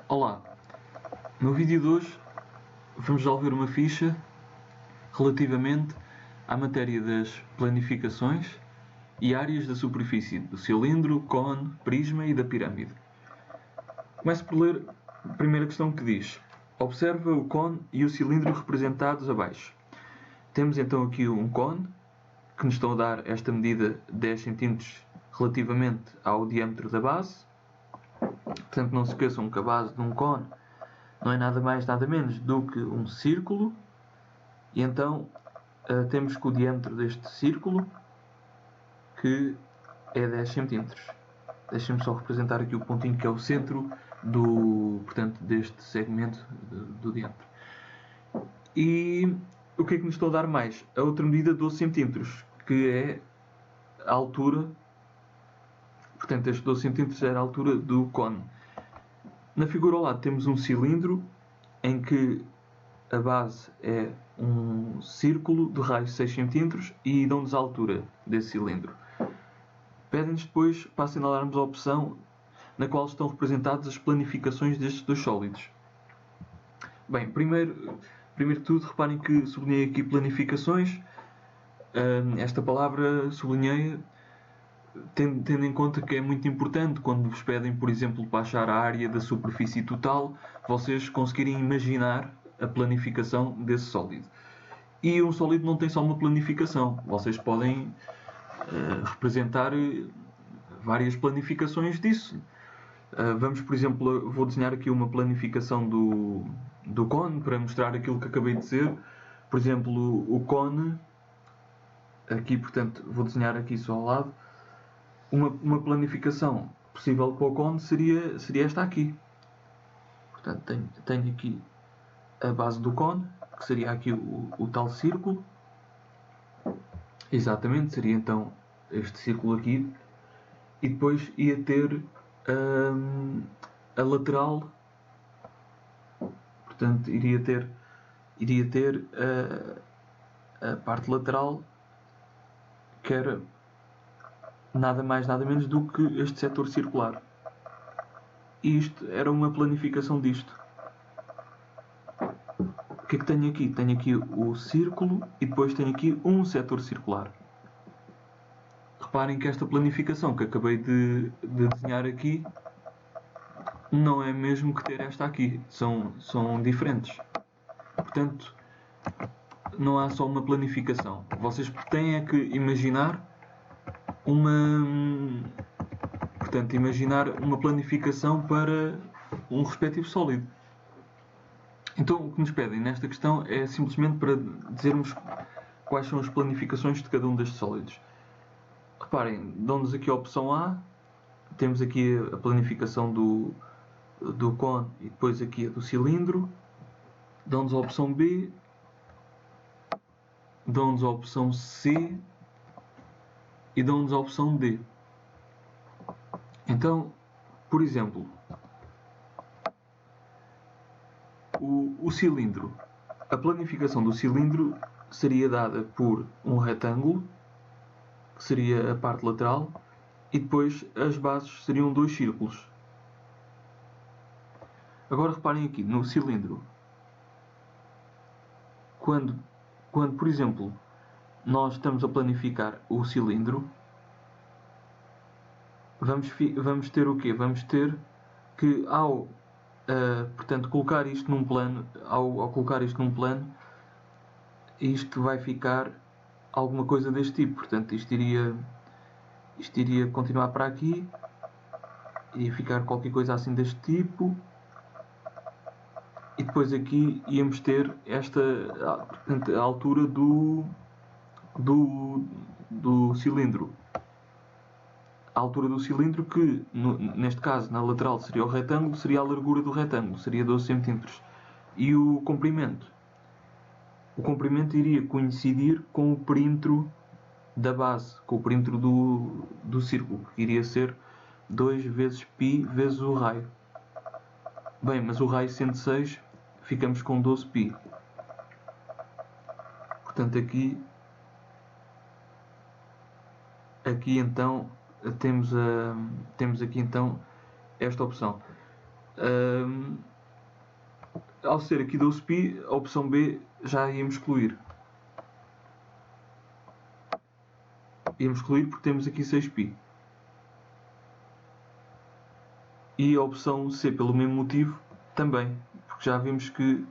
Olá, no vídeo de hoje vamos resolver uma ficha relativamente à matéria das planificações e áreas da superfície do cilindro, cone, prisma e da pirâmide. Começo por ler a primeira questão que diz: observa o cone e o cilindro representados abaixo. Temos então aqui um cone que nos estão a dar esta medida 10 cm relativamente ao diâmetro da base. Portanto, não se esqueçam que a base de um cone não é nada mais nada menos do que um círculo, e então temos que o diâmetro deste círculo que é 10 cm. Deixem-me só representar aqui o pontinho que é o centro portanto, deste segmento do diâmetro. E o que é que nos estou a dar mais? A outra medida de 12 cm, que é a altura, portanto este 12 cm era a altura do cone. Na figura ao lado temos um cilindro em que a base é um círculo de raio 6 cm e dão-nos a altura desse cilindro. Pedem-nos depois para assinalarmos a opção na qual estão representadas as planificações destes dois sólidos. Bem, primeiro de tudo, reparem que sublinhei aqui planificações. Esta palavra sublinhei tendo em conta que é muito importante quando vos pedem, por exemplo, para achar a área da superfície total, vocês conseguirem imaginar a planificação desse sólido. E um sólido não tem só uma planificação, vocês podem representar várias planificações disso. Vamos, por exemplo, vou desenhar aqui uma planificação do cone para mostrar aquilo que acabei de dizer. Por exemplo, o cone, aqui, portanto, vou desenhar aqui só ao lado. Uma planificação possível para o cone seria esta aqui. Portanto, tenho aqui a base do cone, que seria aqui o tal círculo. Exatamente, seria então este círculo aqui. E depois ia ter a lateral. Portanto, iria ter a parte lateral, que era nada mais nada menos do que este setor circular. E isto era uma planificação disto. O que é que tenho aqui? Tenho aqui o círculo e depois tenho aqui um setor circular. Reparem que esta planificação que acabei de desenhar aqui não é mesmo que ter esta aqui. São diferentes. Portanto, não há só uma planificação. Vocês têm é que imaginar uma planificação para um respectivo sólido. Então, o que nos pedem nesta questão é simplesmente para dizermos quais são as planificações de cada um destes sólidos. Reparem, dão-nos aqui a opção A, temos aqui a planificação do cone e depois aqui a do cilindro. Dão-nos a opção B, dão-nos a opção C e dão-nos a opção D. Então, por exemplo, o cilindro. A planificação do cilindro seria dada por um retângulo, que seria a parte lateral, e depois as bases seriam dois círculos. Agora reparem aqui, no cilindro. Quando por exemplo, nós estamos a planificar o cilindro, vamos ter o quê? Vamos ter que portanto, colocar isto num plano, ao colocar isto num plano, isto vai ficar alguma coisa deste tipo. Portanto, isto iria continuar para aqui, iria ficar qualquer coisa assim deste tipo, e depois aqui íamos ter portanto, a altura do cilindro. A altura do cilindro que, neste caso, na lateral seria o retângulo, seria a largura do retângulo, seria 12 cm. E o comprimento? O comprimento iria coincidir com o perímetro da base, com o perímetro do círculo, que iria ser 2 vezes π vezes o raio. Bem, mas o raio sendo 6, ficamos com 12π. Portanto, aqui então temos aqui então esta opção. Ao ser aqui 12π, a opção B já íamos excluir. Íamos excluir porque temos aqui 6π. E a opção C, pelo mesmo motivo, também. Porque já vimos que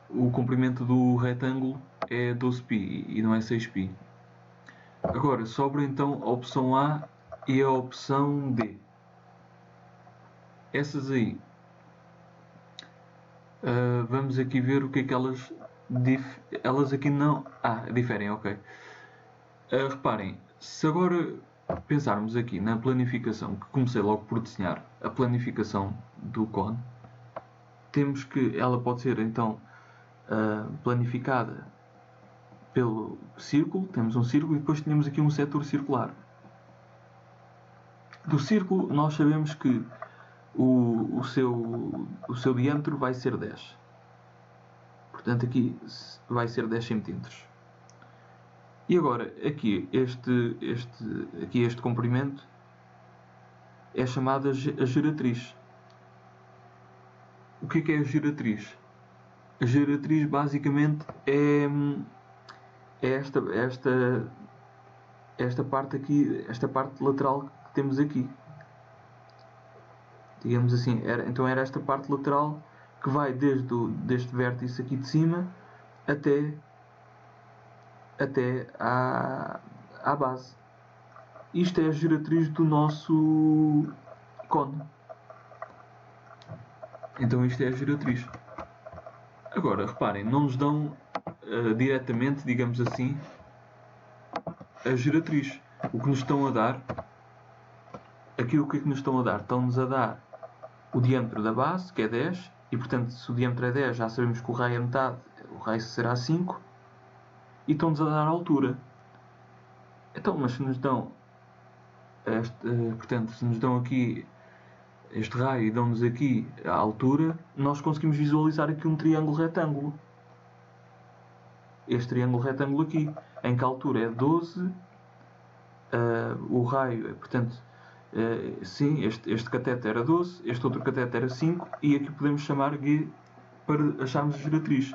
o comprimento do retângulo é 12π e não é 6π. Agora, sobra então a opção A e a opção D. Essas aí, vamos aqui ver o que é que elas aqui não... diferem, ok. Reparem, se agora pensarmos aqui na planificação, que comecei logo por desenhar, a planificação do cone, temos que ela pode ser então planificada pelo círculo, temos um círculo e depois temos aqui um setor circular. Do círculo nós sabemos que o seu diâmetro vai ser 10. Portanto aqui vai ser 10 cm. E agora aqui este comprimento é chamado a geratriz. O que é a geratriz? A geratriz basicamente é esta parte aqui, esta parte lateral que temos aqui. Digamos assim, então era esta parte lateral que vai deste vértice aqui de cima até à base. Isto é a geratriz do nosso cone. Então isto é a geratriz. Agora, reparem, não nos dão diretamente, digamos assim, a geratriz. O que nos estão a dar, aqui o que é que nos estão a dar? Estão-nos a dar o diâmetro da base, que é 10, e portanto se o diâmetro é 10 já sabemos que o raio é metade, o raio será 5, e estão-nos a dar a altura. Então, mas se nos dão portanto, se nos dão aqui este raio e dão-nos aqui a altura, nós conseguimos visualizar aqui um triângulo retângulo. Este triângulo retângulo aqui, em que a altura é 12, o raio, portanto, sim, este cateto era 12, este outro cateto era 5, e aqui podemos chamar G para acharmos a geratriz.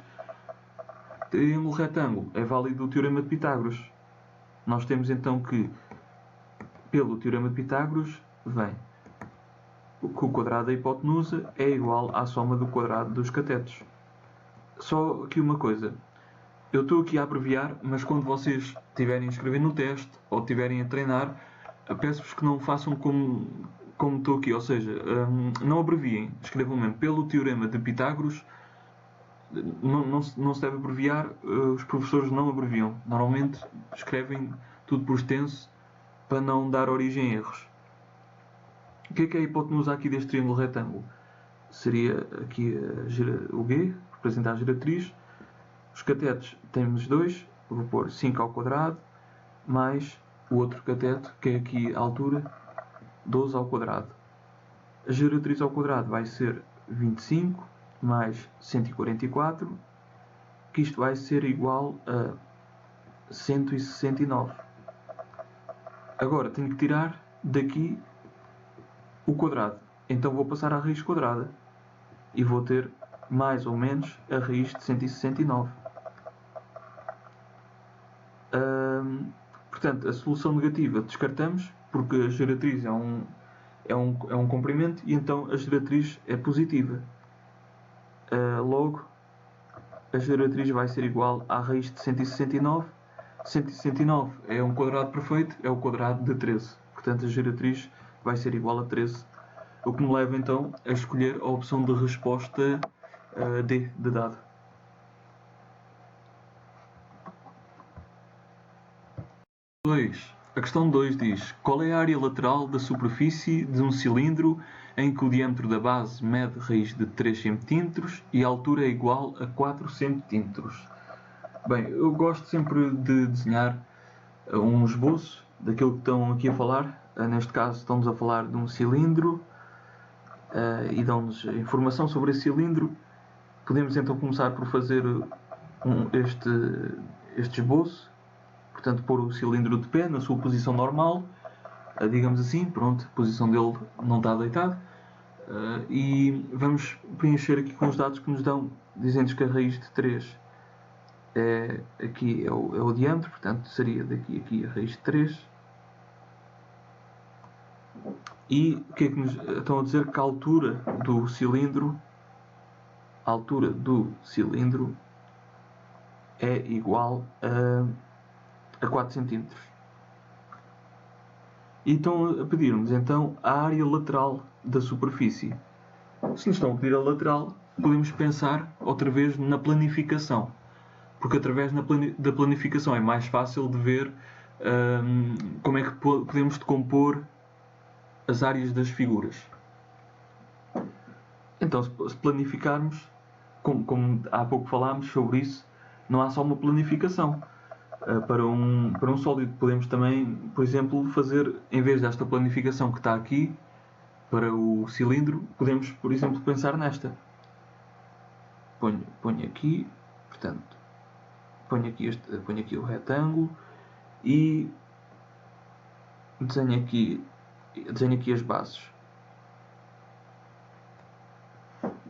Triângulo retângulo é válido o teorema de Pitágoras. Nós temos então que, pelo teorema de Pitágoras, vem que o quadrado da hipotenusa é igual à soma do quadrado dos catetos. Só aqui uma coisa. Eu estou aqui a abreviar, mas quando vocês estiverem a escrever no teste ou estiverem a treinar, peço-vos que não façam como estou aqui, ou seja, não abreviem, escrevam mesmo pelo teorema de Pitágoras. Não se deve abreviar, os professores não abreviam. Normalmente escrevem tudo por extenso para não dar origem a erros. O que é a hipotenusa aqui deste triângulo retângulo? Seria aqui o G, representar a geratriz. Os catetos temos 2, vou pôr 5 ao quadrado, mais o outro cateto, que é aqui a altura, 12 ao quadrado. A geratriz ao quadrado vai ser 25 mais 144, que isto vai ser igual a 169. Agora tenho que tirar daqui o quadrado. Então vou passar à raiz quadrada e vou ter mais ou menos a raiz de 169. Portanto, a solução negativa descartamos, porque a geratriz é um comprimento e então a geratriz é positiva. Logo, a geratriz vai ser igual à raiz de 169. 169 é um quadrado perfeito, é o quadrado de 13. Portanto, a geratriz vai ser igual a 13. O que me leva então a escolher a opção de resposta D, de dado. A questão 2 diz: qual é a área lateral da superfície de um cilindro em que o diâmetro da base mede raiz de 3 cm e a altura é igual a 4 cm? Bem, eu gosto sempre de desenhar um esboço daquilo que estão aqui a falar. Neste caso estamos a falar de um cilindro e dão-nos informação sobre esse cilindro. Podemos então começar por fazer este esboço. Portanto, pôr o cilindro de pé na sua posição normal, digamos assim, pronto, a posição dele não está deitado. E vamos preencher aqui com os dados que nos dão, dizendo que a raiz de 3 aqui é o diâmetro, portanto seria daqui a aqui a raiz de 3. E o que é que nos estão a dizer? Que a altura do cilindro é igual a 4 cm. E estão a pedir-nos então a área lateral da superfície. Se nos estão a pedir a lateral, podemos pensar outra vez na planificação, porque através da planificação é mais fácil de ver como é que podemos decompor as áreas das figuras. Então, se planificarmos, como há pouco falámos sobre isso, não há só uma planificação. Para um sólido podemos também, por exemplo, fazer, em vez desta planificação que está aqui, para o cilindro, podemos, por exemplo, pensar nesta. Ponho aqui, portanto, ponho aqui o retângulo e desenho aqui as bases.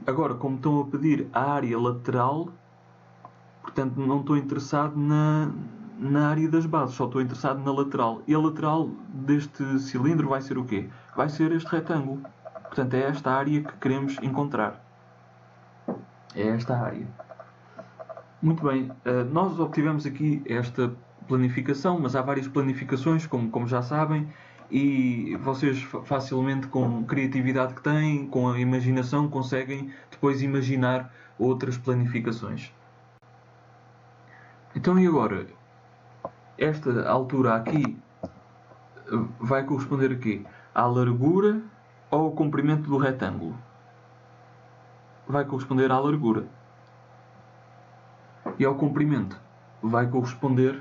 Agora, como estão a pedir a área lateral, portanto não estou interessado na área das bases, só estou interessado na lateral. E a lateral deste cilindro vai ser o quê? Vai ser este retângulo. Portanto, é esta área que queremos encontrar. É esta área. Muito bem, nós obtivemos aqui esta planificação, mas há várias planificações, como já sabem, e vocês facilmente, com a criatividade que têm, com a imaginação, conseguem depois imaginar outras planificações. Então, e agora? Esta altura aqui vai corresponder a quê? À largura ou ao comprimento do retângulo? Vai corresponder à largura. E ao comprimento vai corresponder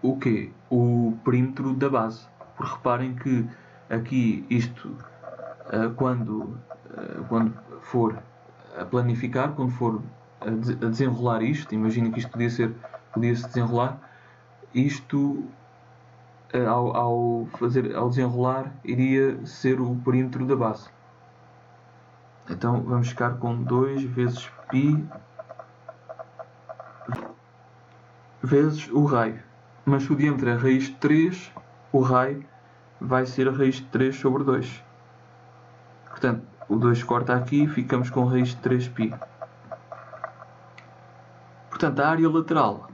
o quê? O perímetro da base. Porque reparem que aqui isto, quando for a planificar, quando for a desenrolar isto, imaginem que isto podia-se desenrolar, isto ao desenrolar iria ser o perímetro da base. Então vamos ficar com 2 vezes π vezes o raio. Mas se o diâmetro é a raiz de 3, o raio vai ser a raiz de 3 sobre 2. Portanto, o 2 corta aqui e ficamos com a raiz de 3π. Portanto, a área lateral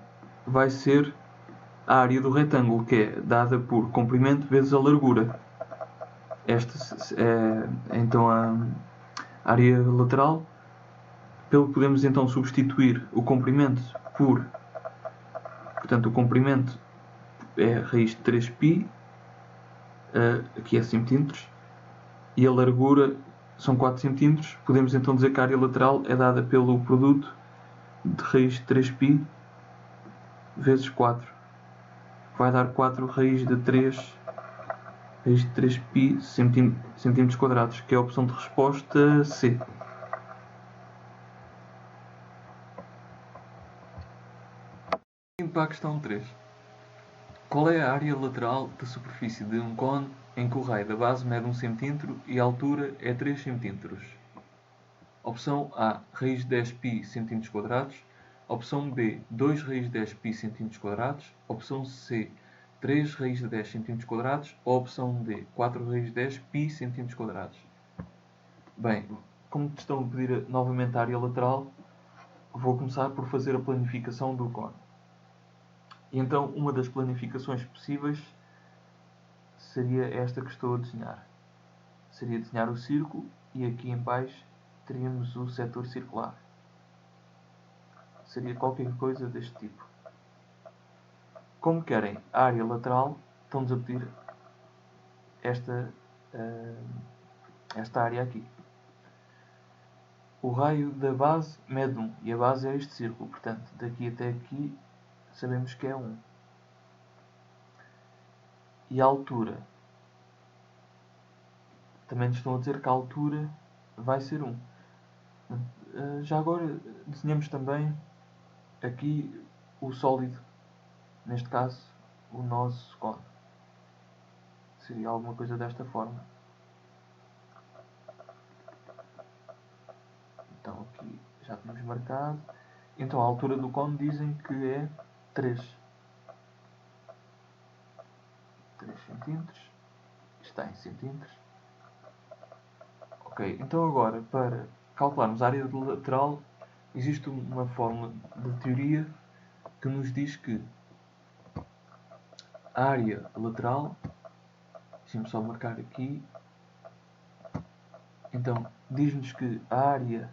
vai ser a área do retângulo, que é dada por comprimento vezes a largura. Esta é então a área lateral. Pelo que podemos então substituir o comprimento por... Portanto, o comprimento é a raiz de 3π, aqui é centímetros, e a largura são 4 cm. Podemos então dizer que a área lateral é dada pelo produto de raiz de 3π vezes 4. Vai dar 4 raiz de 3π centímetros quadrados, que é a opção de resposta C. Para a questão 3. Qual é a área lateral da superfície de um cone em que o raio da base mede 1 cm e a altura é 3 cm? Opção A, raiz de 10π cm². Opção B, 2 raiz de 10π cm². Opção C, 3 raiz de 10 cm². Ou opção D, 4 raiz de 10π cm². Bem, como estão a pedir novamente a área lateral, vou começar por fazer a planificação do cone. E então, uma das planificações possíveis seria esta que estou a desenhar. Seria desenhar o círculo e aqui em baixo teríamos o setor circular. Seria qualquer coisa deste tipo. Como querem a área lateral, estão-nos a pedir esta área aqui. O raio da base mede 1 e a base é este círculo. Portanto, daqui até aqui sabemos que é 1. E a altura? Também nos estão a dizer que a altura vai ser 1. Já agora desenhamos também aqui o sólido, neste caso o nosso cone. Seria alguma coisa desta forma. aqui já tínhamos marcado. Então a altura do cone dizem que é 3 cm. Está em centímetros. Ok, então agora para calcularmos a área lateral existe uma fórmula de teoria que nos diz que a área lateral, deixem-me só marcar aqui, então diz-nos que a área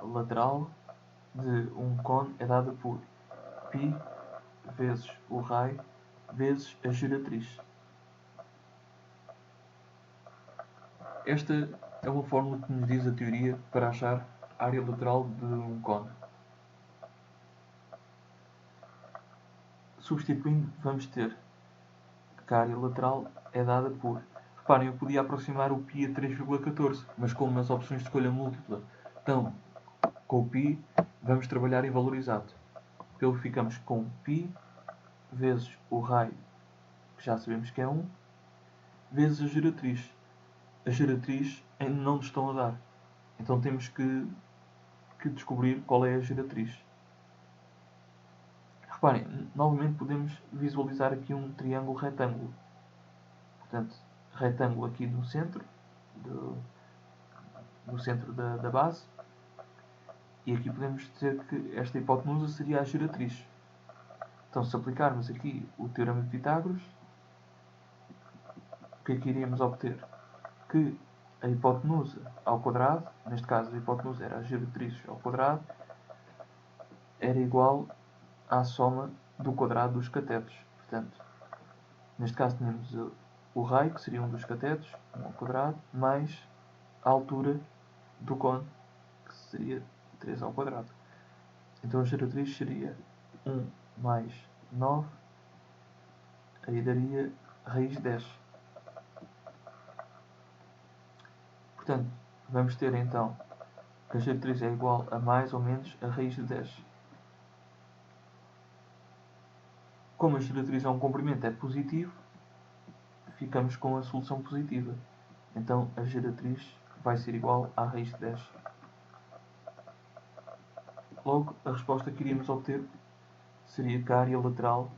lateral de um cone é dada por π vezes o raio vezes a geratriz. Esta é uma fórmula que nos diz a teoria para achar a área lateral de um cone. Substituindo, vamos ter que a área lateral é dada por... Reparem, eu podia aproximar o π a 3,14, mas como nas opções de escolha múltipla estão com o π, vamos trabalhar em valor exato. Pelo que ficamos com π vezes o raio, que já sabemos que é 1, vezes a geratriz. A geratriz ainda não nos estão a dar. Então temos que descobrir qual é a geratriz. Reparem, novamente podemos visualizar aqui um triângulo retângulo. Portanto, retângulo aqui no centro, no centro da base. E aqui podemos dizer que esta hipotenusa seria a geratriz. Então, se aplicarmos aqui o teorema de Pitágoras, o que é que iríamos obter? Que a hipotenusa ao quadrado, neste caso a hipotenusa era a geratriz ao quadrado, era igual à soma do quadrado dos catetos. Portanto, neste caso tínhamos o raio, que seria um dos catetos, 1 ao quadrado, mais a altura do cone, que seria 3 ao quadrado. Então a geratriz seria 1 mais 9, aí daria raiz de 10. Portanto, vamos ter então que a geratriz é igual a mais ou menos a raiz de 10. Como a geratriz é um comprimento é positivo, ficamos com a solução positiva. Então a geratriz vai ser igual à raiz de 10. Logo, a resposta que iríamos obter seria que a área lateral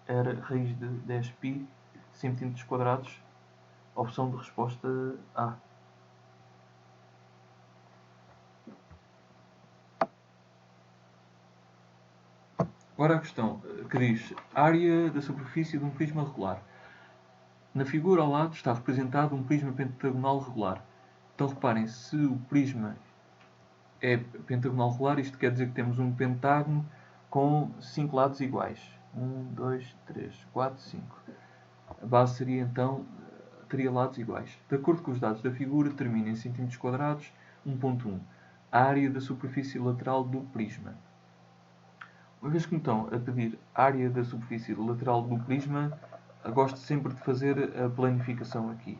era raiz de 10π centímetros quadrados. Opção de resposta A. Agora a questão que diz área da superfície de um prisma regular. Na figura ao lado está representado um prisma pentagonal regular. Então reparem, se o prisma é pentagonal regular, isto quer dizer que temos um pentágono com 5 lados iguais. 1, 2, 3, 4, 5. A base seria então, teria lados iguais. De acordo com os dados da figura, determina em centímetros quadrados 1.1 a área da superfície lateral do prisma. Uma vez que me estão a pedir a área da superfície lateral do prisma, gosto sempre de fazer a planificação aqui.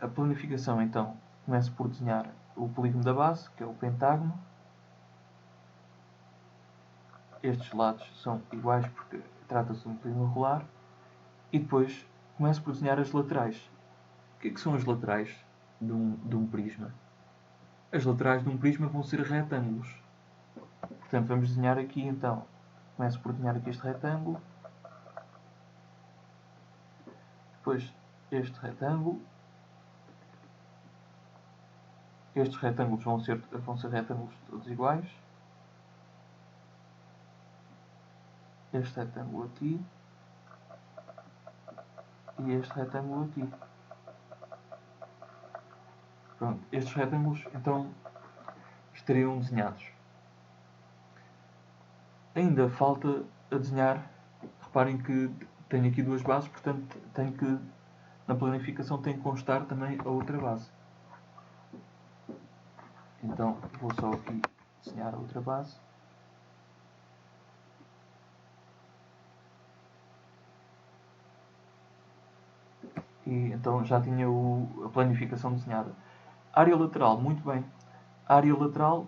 A planificação, então, começo por desenhar o polígono da base, que é o pentágono. Estes lados são iguais porque trata-se de um polígono regular. E depois começo por desenhar as laterais. O que é que são as laterais de um prisma? As laterais de um prisma vão ser retângulos. Portanto, vamos desenhar aqui então. Começo por desenhar aqui este retângulo. Depois este retângulo. Estes retângulos vão ser retângulos todos iguais. Este retângulo aqui. E este retângulo aqui. Pronto, estes retângulos então estariam desenhados. Ainda falta a desenhar, reparem que tenho aqui duas bases, portanto na planificação tem que constar também a outra base. Então vou só aqui desenhar a outra base. E então já tinha a planificação desenhada. Área lateral, muito bem. A área lateral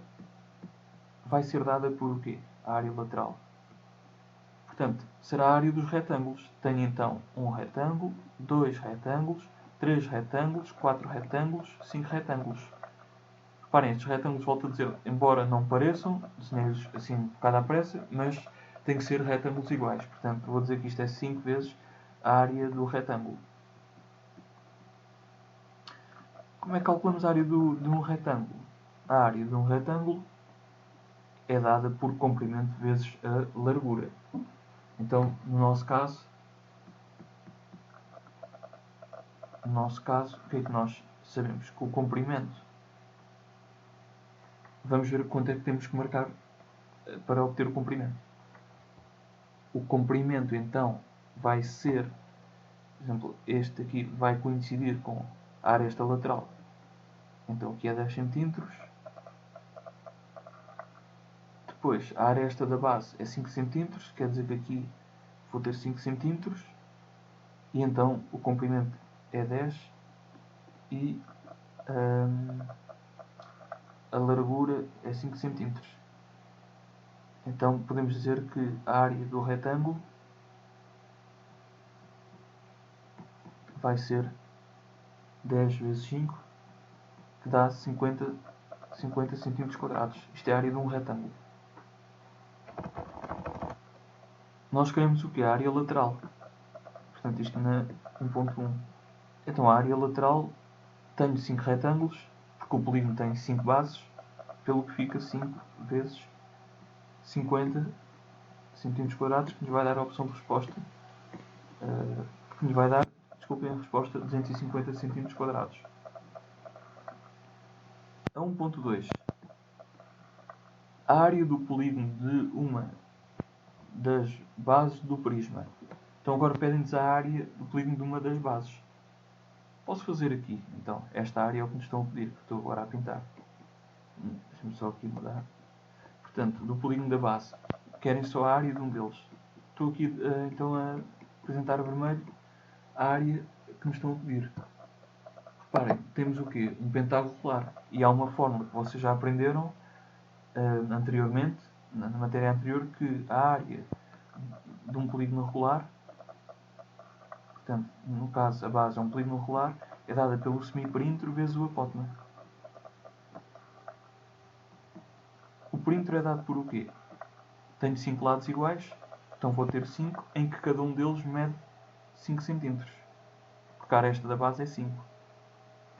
vai ser dada por o quê? A área lateral. Portanto, será a área dos retângulos. Tenho então um retângulo, dois retângulos, 3 retângulos, 4 retângulos, 5 retângulos. Reparem, estes retângulos, volto a dizer, embora não pareçam, desenhei-os assim um bocado à pressa, mas têm que ser retângulos iguais. Portanto, vou dizer que isto é 5 vezes a área do retângulo. Como é que calculamos a área de um retângulo? A área de um retângulo é dada por comprimento vezes a largura. Então, no nosso caso, o que é que nós sabemos? Que o comprimento, vamos ver quanto é que temos que marcar para obter o comprimento. O comprimento, então, vai ser, por exemplo, este aqui vai coincidir com a aresta lateral. Então, aqui é 10 cm. Depois, a aresta da base é 5 cm, quer dizer que aqui vou ter 5 cm. E então, o comprimento é 10 e a largura é 5 cm. Então, podemos dizer que a área do retângulo vai ser 10 vezes 5, que dá 50 cm². Isto é a área de um retângulo. Nós queremos o quê? A área lateral. Portanto, isto na 1.1. Então, a área lateral, tenho 5 retângulos, porque o polígono tem 5 bases, pelo que fica 5 vezes 50 cm², que nos vai dar a opção de resposta, que nos vai dar, desculpem, a resposta 250 cm². A 1.2. A área do polígono de uma das bases do prisma. Então agora pedem-nos a área do polígono de uma das bases. Posso fazer aqui, então, esta área é o que nos estão a pedir, que estou agora a pintar. Deixa-me só aqui mudar. Portanto, do polígono da base, querem só a área de um deles. Estou aqui então a apresentar a vermelho a área que me estão a pedir. Reparem, temos o quê? Um pentágono regular. E há uma fórmula que vocês já aprenderam anteriormente, na matéria anterior, que a área de um polígono regular, portanto, no caso a base é um polígono regular, é dada pelo semiperímetro vezes o apótema. O perímetro é dado por o quê? Tenho 5 lados iguais, então vou ter 5, em que cada um deles mede 5 cm. Porque a aresta da base é 5.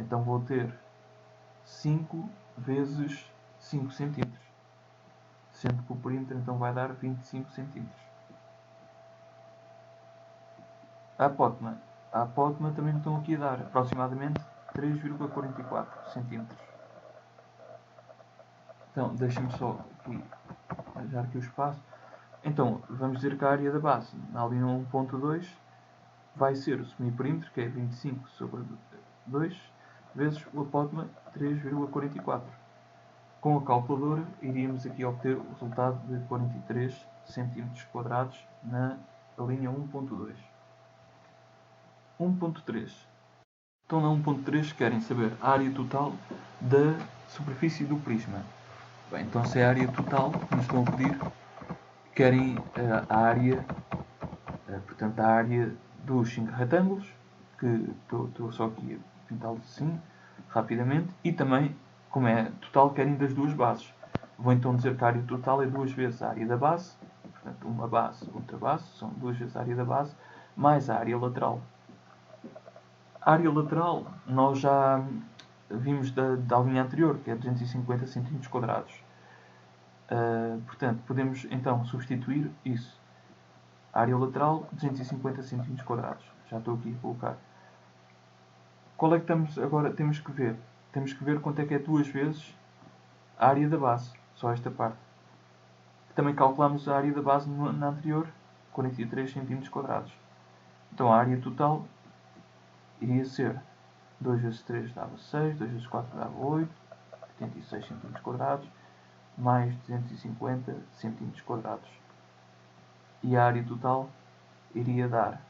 Então vou ter 5 vezes 5 cm. Sendo que o perímetro então vai dar 25 cm. A apótema também me estão aqui a dar aproximadamente 3,44 cm. Então, deixem-me só aqui arranjar aqui o espaço. Então, vamos dizer que a área da base, na linha 1.2, vai ser o semiperímetro, que é 25 sobre 2, vezes o apótema 3,44. Com a calculadora, iríamos aqui obter o resultado de 43 cm² na linha 1.2. 1.3. Então, na 1.3 querem saber a área total da superfície do prisma. Bem, então se é a área total que nos estão a pedir, querem a área, portanto, a área dos 5 retângulos, que estou só aqui a pintá-los assim, rapidamente, e também, como é total, querem das duas bases. Vou então dizer que a área total é 2 vezes a área da base, portanto, uma base, outra base, são 2 vezes a área da base, mais a área lateral. A área lateral, nós já vimos da linha anterior, que é 250 cm². Portanto, podemos então substituir isso. A área lateral, 250 cm². Já estou aqui a colocar. Qual é que agora temos que ver? Temos que ver quanto é que é 2 vezes a área da base. Só esta parte. Também calculamos a área da base na anterior, 43 cm². Então a área total iria ser 2 vezes 3 dava 6, 2 vezes 4 dava 8, 86 cm², mais 250 cm². E a área total iria dar,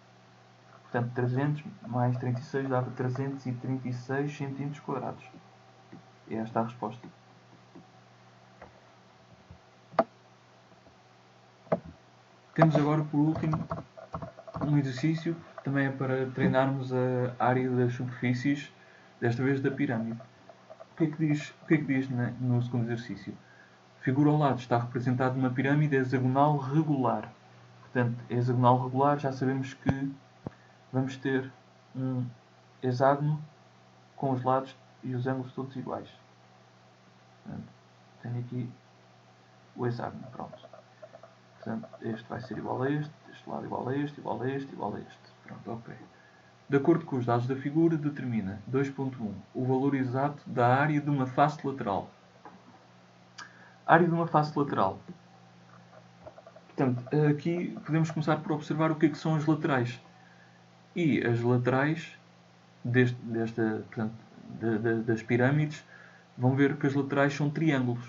portanto, 300 mais 36 dava 336 cm². E esta é a resposta. Temos agora, por último, um exercício também é para treinarmos a área das superfícies, desta vez da pirâmide. O que é que diz no segundo exercício? A figura ao lado está representada numa pirâmide hexagonal regular. Portanto, hexagonal regular, já sabemos que vamos ter um hexágono com os lados e os ângulos todos iguais. Portanto, tenho aqui o hexágono, pronto. Portanto, este vai ser igual a este lado igual a este, igual a este, igual a este. Pronto, ok. De acordo com os dados da figura, determina 2.1 o valor exato da área de uma face lateral. Área de uma face lateral. Portanto, aqui podemos começar por observar o que são as laterais. E as laterais portanto, das pirâmides, vão ver que as laterais são triângulos.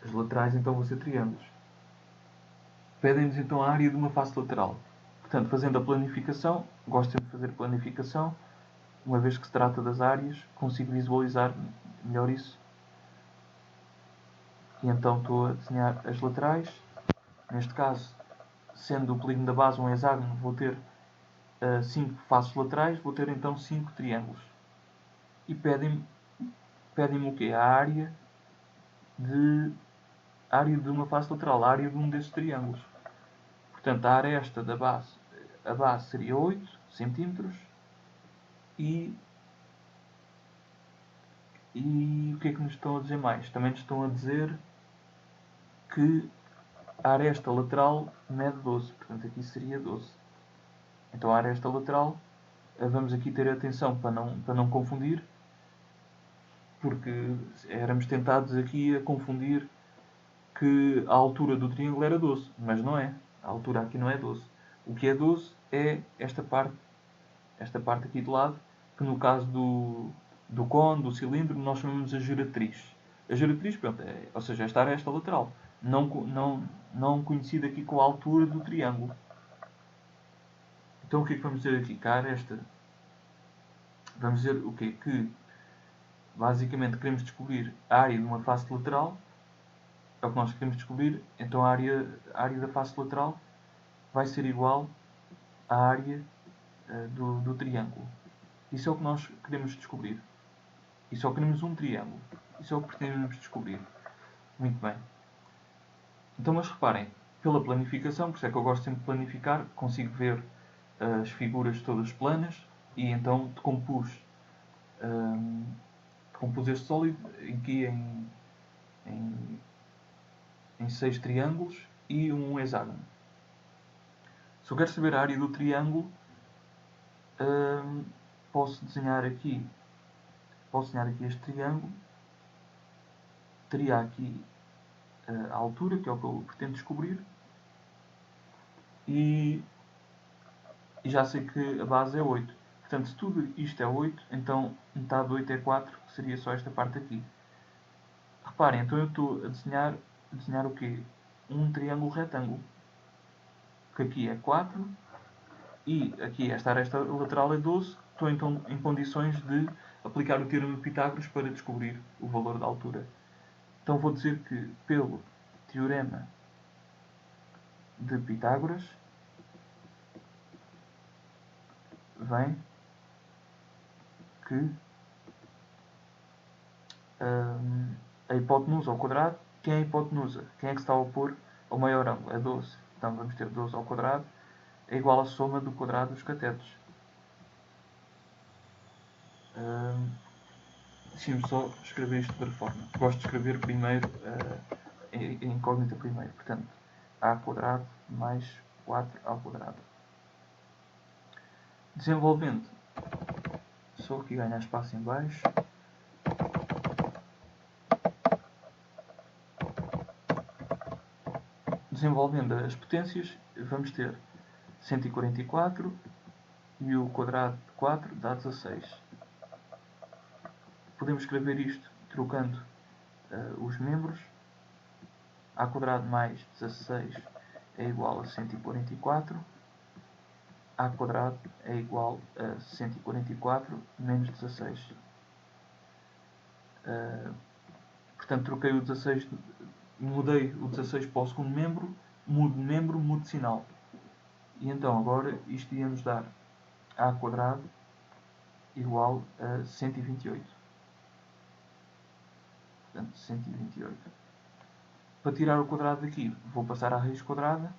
As laterais então vão ser triângulos. Pedem-nos então a área de uma face lateral. Portanto, fazendo a planificação, gosto sempre de fazer planificação, uma vez que se trata das áreas, consigo visualizar melhor isso. E então estou a desenhar as laterais. Neste caso, sendo o polígono da base um hexágono, vou ter 5 faces laterais, vou ter então 5 triângulos. E pedem-me o quê? A área de uma face lateral, a área de um desses triângulos. Portanto, a aresta da base, a base seria 8 cm e o que é que nos estão a dizer mais? Também nos estão a dizer que a aresta lateral mede 12, portanto aqui seria 12. Então a aresta lateral, vamos aqui ter atenção para não confundir, porque éramos tentados aqui a confundir que a altura do triângulo era 12, mas não é. A altura aqui não é 12. O que é 12 é esta parte aqui de lado, que no caso do cone, do cilindro, nós chamamos a geratriz. A geratriz, pronto, ou seja, esta aresta lateral, não conhecida aqui com a altura do triângulo. Então o que é que vamos dizer aqui? Que a aresta, vamos dizer o quê? Que basicamente queremos descobrir a área de uma face lateral, é o que nós queremos descobrir, então a área da face lateral vai ser igual à área do triângulo. Isso é o que nós queremos descobrir. E só queremos um triângulo. Isso é o que pretendemos descobrir. Muito bem. Então, mas reparem, pela planificação, por isso é que eu gosto sempre de planificar, consigo ver as figuras todas planas e então decompus este sólido aqui em 6 triângulos e um hexágono. Se eu quero saber a área do triângulo, posso desenhar aqui este triângulo, teria aqui a altura, que é o que eu pretendo descobrir, e já sei que a base é 8. Portanto, se tudo isto é 8, então metade de 8 é 4, que seria só esta parte aqui. Reparem, então eu estou a desenhar o quê? Um triângulo retângulo, que aqui é 4, e aqui esta aresta lateral é 12, estou então em condições de aplicar o teorema de Pitágoras para descobrir o valor da altura. Então vou dizer que pelo teorema de Pitágoras vem que a hipotenusa ao quadrado, quem é a hipotenusa? Quem é que se está a opor ao maior ângulo? É 12. Então vamos ter 12 ao quadrado é igual à soma do quadrado dos catetos. Deixem-me só escrever isto de outra forma. Gosto de escrever primeiro a incógnita primeiro. Portanto, a quadrado mais 4 ao quadrado. Desenvolvendo, só aqui ganhar espaço em baixo. Desenvolvendo as potências, vamos ter 144 e o quadrado de 4 dá 16. Podemos escrever isto trocando os membros. A quadrado mais 16 é igual a 144. A quadrado é igual a 144 menos 16. Portanto, troquei o 16, mudei o 16 para o segundo membro, mudo sinal. E então agora isto ia nos dar a quadrado igual a 128. Portanto, 128. Para tirar o quadrado daqui, vou passar à raiz quadrada.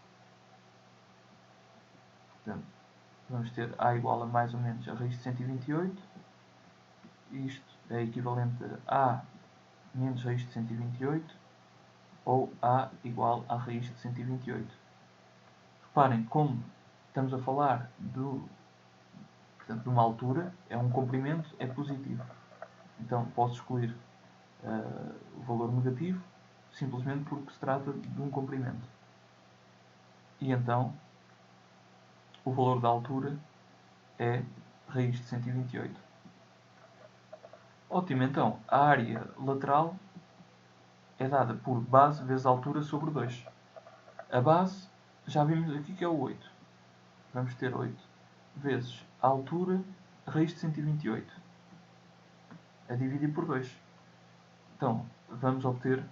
Portanto, vamos ter a igual a mais ou menos a raiz de 128. Isto é equivalente a a menos raiz de 128 ou a igual à raiz de 128. Reparem, como estamos a falar portanto, de uma altura, é um comprimento, é positivo. Então posso excluir o valor negativo simplesmente porque se trata de um comprimento. E então o valor da altura é raiz de 128. Ótimo, então a área lateral é dada por base vezes altura sobre 2. A base, já vimos aqui que é o 8. Vamos ter 8 vezes a altura raiz de 128 a dividir por 2. Então, vamos obter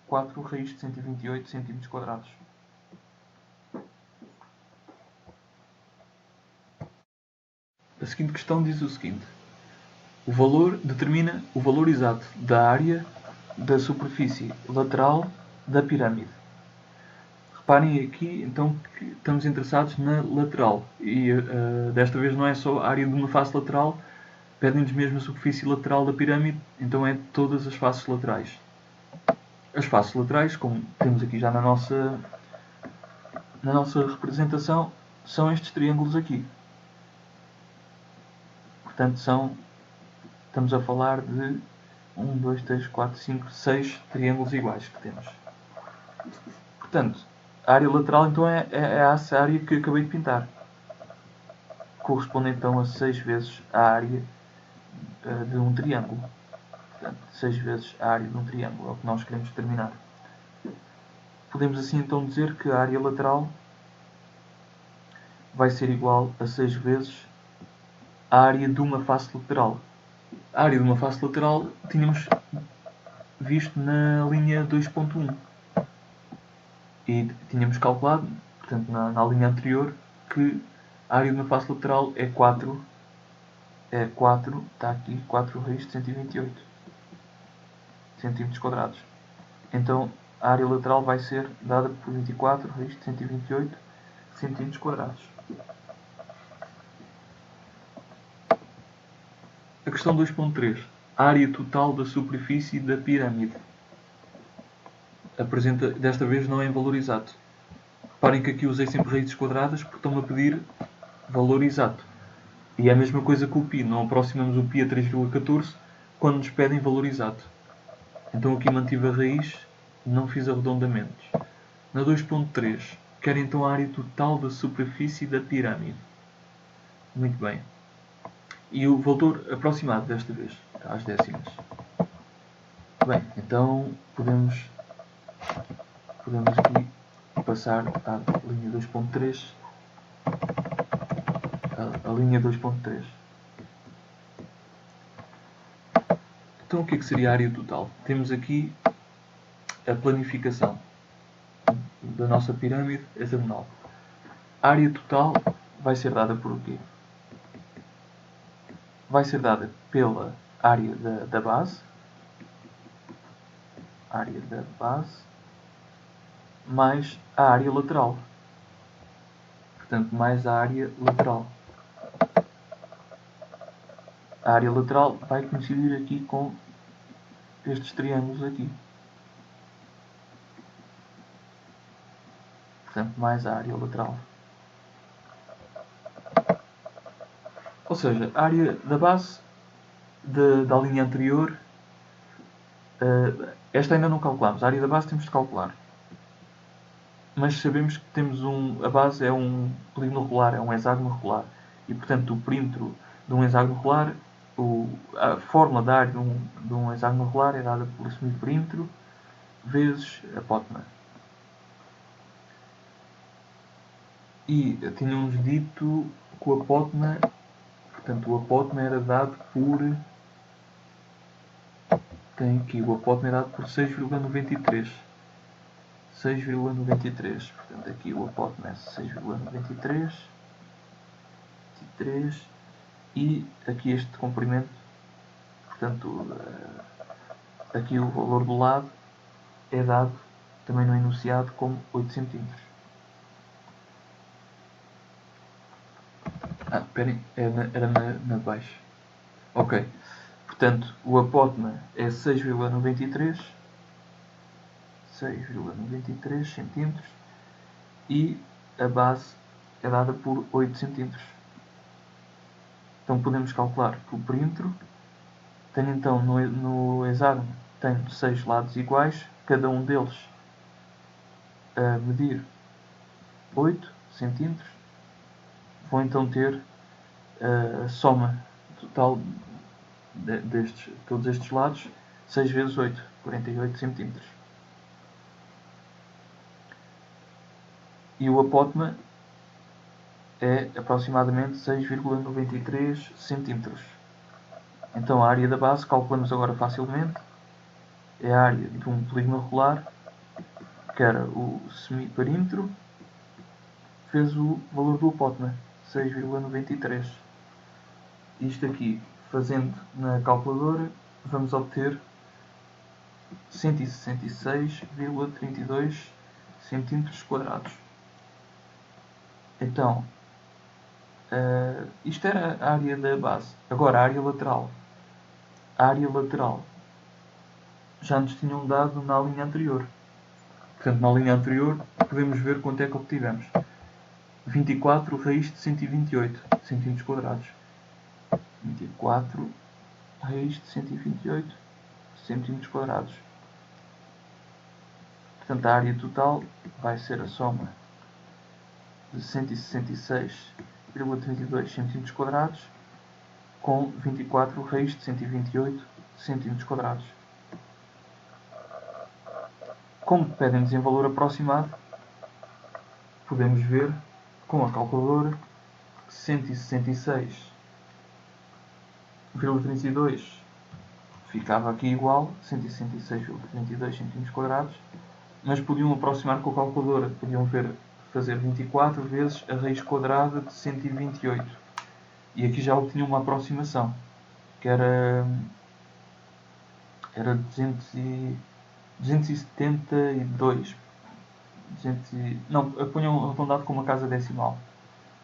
4 raiz de 128 cm quadrados. A seguinte questão diz o seguinte: o valor determina o valor exato da área da superfície lateral da pirâmide. Reparem aqui então que estamos interessados na lateral e desta vez não é só a área de uma face lateral, pedem-nos mesmo a superfície lateral da pirâmide, então é todas as faces laterais. As faces laterais, como temos aqui já na nossa representação, são estes triângulos aqui. Portanto, estamos a falar de 1, 2, 3, 4, 5, 6 triângulos iguais que temos. Portanto, a área lateral então é essa área que acabei de pintar. Corresponde então a 6 vezes a área de um triângulo. Portanto, 6 vezes a área de um triângulo é o que nós queremos determinar. Podemos assim então dizer que a área lateral vai ser igual a 6 vezes a área de uma face lateral. A área de uma face lateral tínhamos visto na linha 2.1 e tínhamos calculado, portanto na linha anterior, que a área de uma face lateral é 4, está aqui, 4 raiz de 128 cm quadrados. Então a área lateral vai ser dada por 24 raiz de 128 cm quadrados. A questão 2.3. A área total da superfície da pirâmide. Apresenta, desta vez não é em valor exato. Reparem que aqui usei sempre raízes quadradas porque estão-me a pedir valor exato. E é a mesma coisa que o π. Não aproximamos o π a 3,14 quando nos pedem valor exato. Então aqui mantive a raiz e não fiz arredondamentos. Na 2.3. Quero então a área total da superfície da pirâmide. Muito bem. E o valor aproximado desta vez, às décimas. Bem, então podemos aqui passar à linha 2.3. A linha 2.3. Então o que é que seria a área total? Temos aqui a planificação da nossa pirâmide hexagonal. A área total vai ser dada por o quê? Vai ser dada pela área da base, mais a área lateral. Portanto, mais a área lateral. A área lateral vai coincidir aqui com estes triângulos aqui. Portanto, mais a área lateral. Ou seja, a área da base da linha anterior, esta ainda não calculamos. A área da base temos de calcular. Mas sabemos que temos a base é um polígono regular, é um hexágono regular. E, portanto, o perímetro de um hexágono regular, a fórmula da área de um hexágono regular é dada pelo semiperímetro vezes a hipótena. E tínhamos dito que o hipótena, portanto, o hipótena era dado por... Tem aqui, o hipótena é dado por 6,93. 6,93. Portanto, aqui o apótema é 6,93. E aqui este comprimento, portanto, aqui o valor do lado é dado também no enunciado como 8 cm. Esperem, era na de baixo. Ok. Portanto, o apótema é 6,93 cm e a base é dada por 8 cm. Então podemos calcular que o perímetro tem então no hexágono tem 6 lados iguais, cada um deles a medir 8 cm. Vou então ter a soma total todos estes lados, 6 vezes 8, 48 cm. E o apótema é aproximadamente 6,93 cm. Então a área da base, calculamos agora facilmente, é a área de um polígono regular, que era o semiperímetro, vezes o valor do apótema, 6,93. Isto aqui, fazendo na calculadora, vamos obter 166,32 cm². Então, isto era a área da base. Agora, a área lateral. A área lateral já nos tinham dado na linha anterior. Portanto, na linha anterior, podemos ver quanto é que obtivemos. 24 raiz de 128 cm². 24 raiz de 128 cm². Portanto, a área total vai ser a soma de 166,32 cm² com 24 raiz de 128 cm². Como pedem-nos em valor aproximado, podemos ver com a calculadora que 166,32 ficava aqui igual, 166,32 cm², mas podiam aproximar com a calculadora, podiam fazer 24 vezes a raiz quadrada de 128. E aqui já obtinham uma aproximação, que era 272. Não, ponham arredondado com uma casa decimal.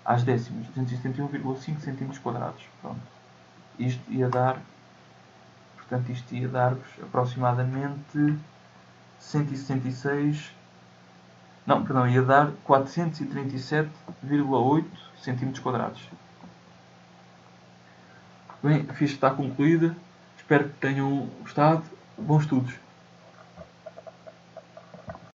Às décimas, 271,5 cm². Pronto. Isto ia dar dar-vos aproximadamente 166. Não, perdão, ia dar 437,8 cm². Bem, a ficha está concluída. Espero que tenham gostado. Bons estudos!